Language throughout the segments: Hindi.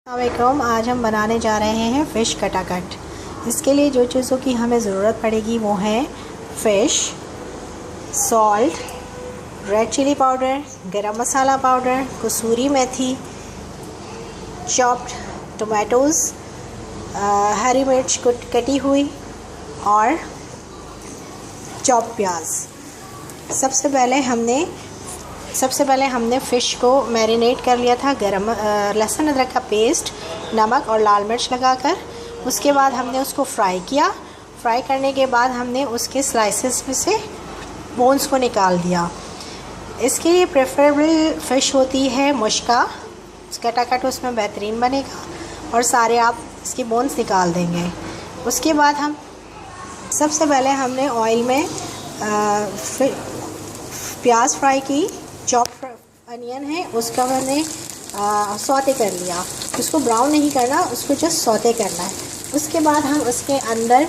अस्सलामुअलैकुम। आज हम बनाने जा रहे हैं फ़िश कटाकट। इसके लिए जो चीज़ों की हमें ज़रूरत पड़ेगी वो है fish, salt, red chilli powder, garam masala powder, kasuri methi, chopped tomatoes, हरी मिर्च कटी हुई और चॉप प्याज। सबसे पहले हमने फ़िश को मैरिनेट कर लिया था लहसुन अदरक का पेस्ट, नमक और लाल मिर्च लगाकर। उसके बाद हमने उसको फ्राई किया। फ्राई करने के बाद हमने उसके स्लाइसेस में से बोन्स को निकाल दिया। इसके लिए प्रेफरेबल फ़िश होती है मुश्का। कटाकट उसमें बेहतरीन बनेगा और सारे आप इसकी बोन्स निकाल देंगे। उसके बाद सबसे पहले हमने ऑयल में प्याज फ्राई की। चॉप्ड अनियन है उसका मैंने सौते कर लिया। उसको ब्राउन नहीं करना, उसको जस्ट सौते करना है। उसके बाद हम उसके अंदर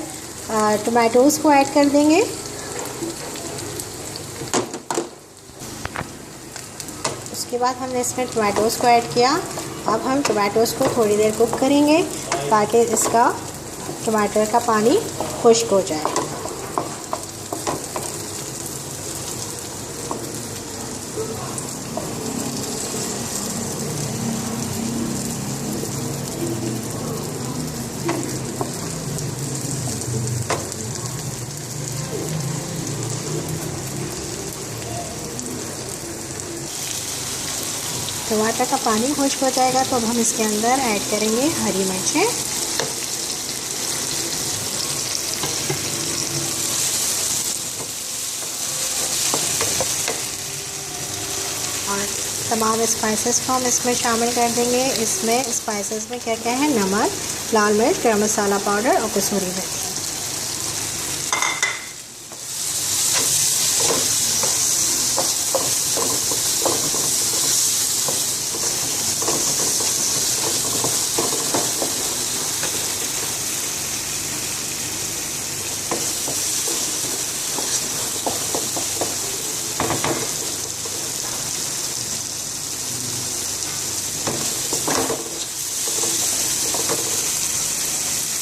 टोमेटोज़ को ऐड कर देंगे। उसके बाद हमने इसमें टोमेटोज़ को ऐड किया। अब हम टोमेटोज़ को थोड़ी देर कुक करेंगे ताकि इसका टमाटर का पानी खुश्क हो जाए। टमाटर का पानी खुश्क हो जाएगा तो अब हम इसके अंदर ऐड करेंगे हरी मिर्चें और तमाम स्पाइसेस को हम इसमें शामिल कर देंगे। इसमें स्पाइसेस में क्या क्या है? नमक, लाल मिर्च, गरम मसाला पाउडर और कसूरी मेथी।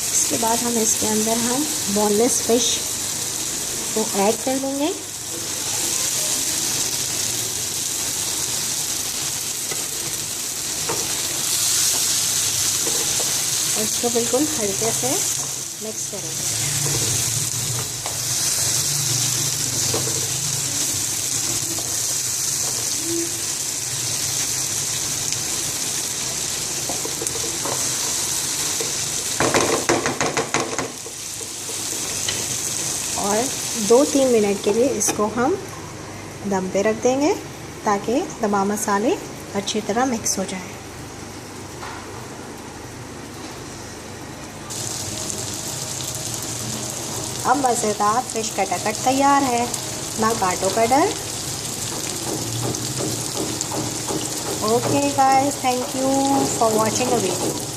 उसके बाद हम इसके अंदर बोनलेस फ़िश को ऐड कर देंगे। और इसको बिल्कुल हल्के से मिक्स करेंगे। और 2-3 मिनट के लिए इसको हम दम पे रख देंगे ताकि तमाम मसाले अच्छी तरह मिक्स हो जाएं। अब मज़ेदार फ़िश कटाकट तैयार है। ना कांटों का डर। Okay guys, thank you for watching the video.